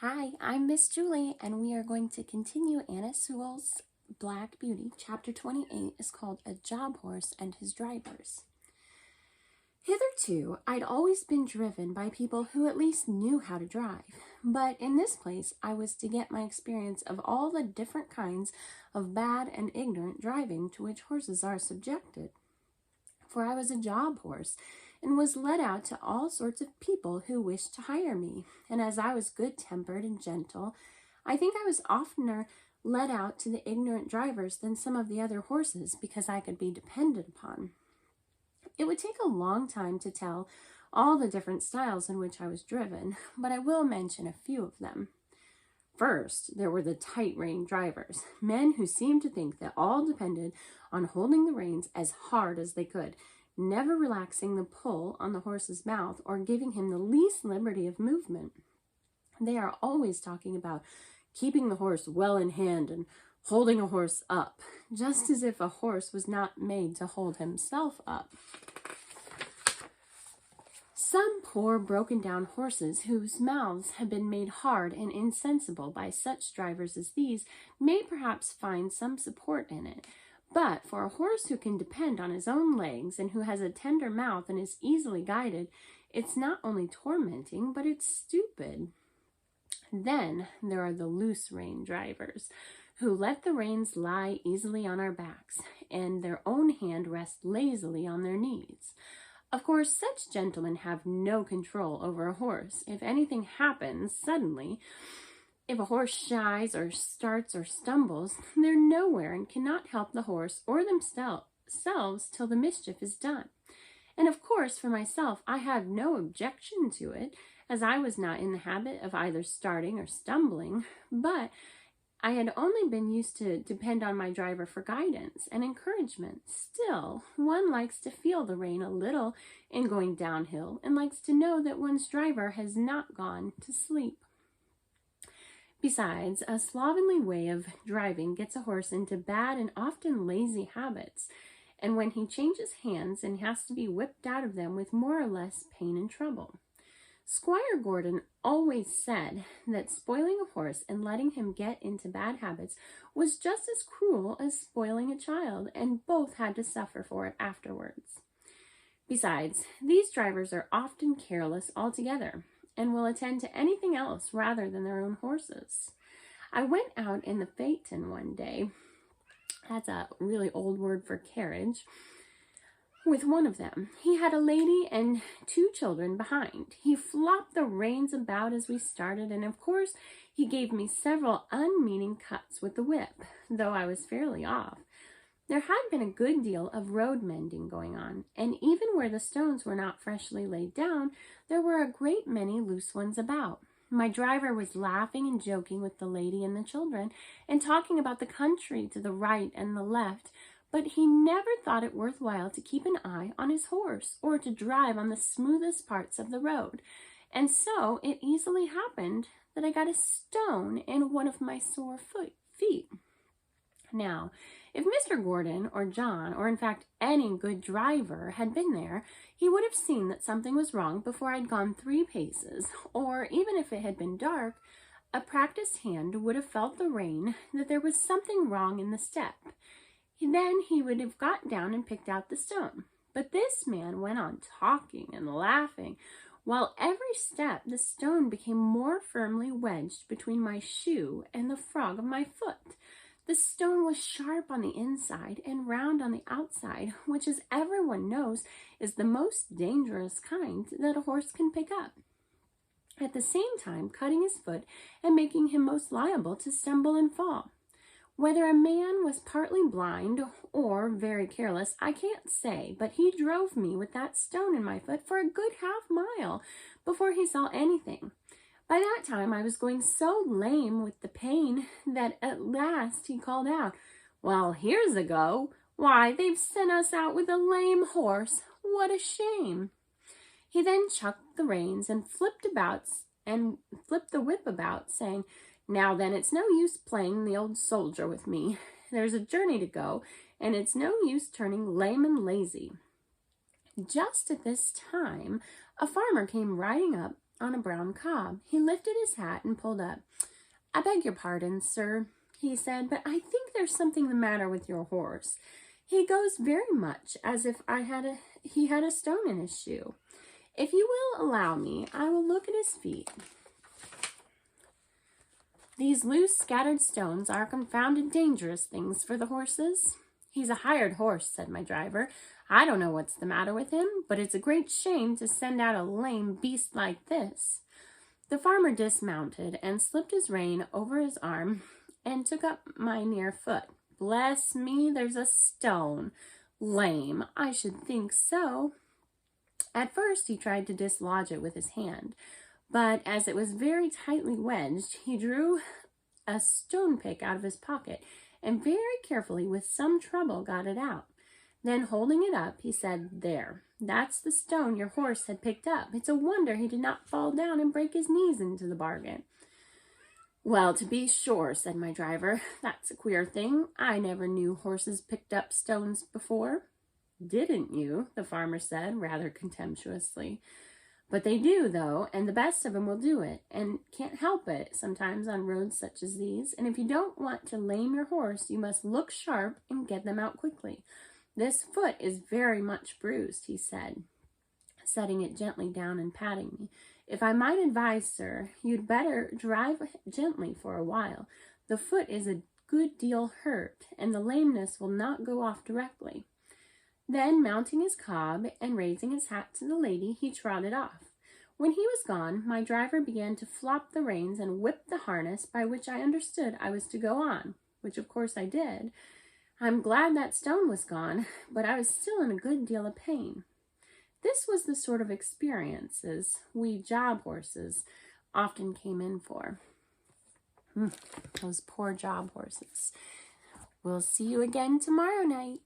Hi, I'm Miss Julie, and we are going to continue Anna Sewell's Black Beauty. Chapter 28 is called A Job Horse and His Drivers. Hitherto, I'd always been driven by people who at least knew how to drive, but in this place I was to get my experience of all the different kinds of bad and ignorant driving to which horses are subjected. For I was a job horse, and was let out to all sorts of people who wished to hire me, and as I was good-tempered and gentle, I think I was oftener let out to the ignorant drivers than some of the other horses, because I could be depended upon. It would take a long time to tell all the different styles in which I was driven, but I will mention a few of them. First, there were the tight-rein drivers, men who seemed to think that all depended on holding the reins as hard as they could, never relaxing the pull on the horse's mouth or giving him the least liberty of movement. They are always talking about keeping the horse well in hand and holding a horse up, just as if a horse was not made to hold himself up. Some poor broken-down horses whose mouths have been made hard and insensible by such drivers as these may perhaps find some support in it, but for a horse who can depend on his own legs and who has a tender mouth and is easily guided, it's not only tormenting, but it's stupid. Then there are the loose-rein drivers, who let the reins lie easily on our backs, and their own hand rest lazily on their knees. Of course, such gentlemen have no control over a horse. If anything happens suddenly, if a horse shies or starts or stumbles, they're nowhere and cannot help the horse or themselves till the mischief is done. And of course, for myself, I had no objection to it, as I was not in the habit of either starting or stumbling, but I had only been used to depend on my driver for guidance and encouragement. Still, one likes to feel the rein a little in going downhill and likes to know that one's driver has not gone to sleep. Besides, a slovenly way of driving gets a horse into bad and often lazy habits, and when he changes hands and has to be whipped out of them with more or less pain and trouble. Squire Gordon always said that spoiling a horse and letting him get into bad habits was just as cruel as spoiling a child, and both had to suffer for it afterwards. Besides, these drivers are often careless altogether, and will attend to anything else rather than their own horses. I went out in the phaeton one day, that's a really old word for carriage, with one of them. He had a lady and two children behind. He flopped the reins about as we started, and of course he gave me several unmeaning cuts with the whip, though I was fairly off. There had been a good deal of road mending going on, and even where the stones were not freshly laid down, there were a great many loose ones about. My driver was laughing and joking with the lady and the children, and talking about the country to the right and the left, but he never thought it worthwhile to keep an eye on his horse, or to drive on the smoothest parts of the road. And so it easily happened that I got a stone in one of my sore feet. Now, if Mr. Gordon or John, or in fact any good driver, had been there, he would have seen that something was wrong before I'd gone 3 paces, or even if it had been dark, a practiced hand would have felt the rein that there was something wrong in the step. Then he would have got down and picked out the stone. But this man went on talking and laughing, while every step the stone became more firmly wedged between my shoe and the frog of my foot. The stone was sharp on the inside and round on the outside, which, as everyone knows, is the most dangerous kind that a horse can pick up, at the same time cutting his foot and making him most liable to stumble and fall. Whether a man was partly blind or very careless, I can't say, but he drove me with that stone in my foot for a good half-mile before he saw anything. By that time, I was going so lame with the pain that at last he called out, "Well, here's a go. Why, they've sent us out with a lame horse. What a shame." He then chucked the reins and flipped the whip about, saying, "Now then, it's no use playing the old soldier with me. There's a journey to go, and it's no use turning lame and lazy." Just at this time, a farmer came riding up on a brown cob. He lifted his hat and pulled up. "I beg your pardon, sir," he said, "but I think there's something the matter with your horse. He goes very much as if he had a stone in his shoe. If you will allow me, I will look at his feet. These loose, scattered stones are confounded dangerous things for the horses." "He's a hired horse," said my driver. "I don't know what's the matter with him, but it's a great shame to send out a lame beast like this." The farmer dismounted and slipped his rein over his arm and took up my near foot. "Bless me, there's a stone. Lame, I should think so." At first he tried to dislodge it with his hand, but as it was very tightly wedged, he drew a stone pick out of his pocket and very carefully, with some trouble, got it out. Then, holding it up, he said, "There, that's the stone your horse had picked up. It's a wonder he did not fall down and break his knees into the bargain." "Well, to be sure," said my driver, "that's a queer thing. I never knew horses picked up stones before." "Didn't you?" the farmer said, rather contemptuously. "But they do, though, and the best of them will do it, and can't help it sometimes on roads such as these. And if you don't want to lame your horse, you must look sharp and get them out quickly. This foot is very much bruised," he said, setting it gently down and patting me. "If I might advise, sir, you'd better drive gently for a while. The foot is a good deal hurt, and the lameness will not go off directly." Then, mounting his cob and raising his hat to the lady, he trotted off. When he was gone, my driver began to flop the reins and whip the harness, by which I understood I was to go on, which of course I did. I'm glad that stone was gone, but I was still in a good deal of pain. This was the sort of experiences we job horses often came in for. Those poor job horses. We'll see you again tomorrow night.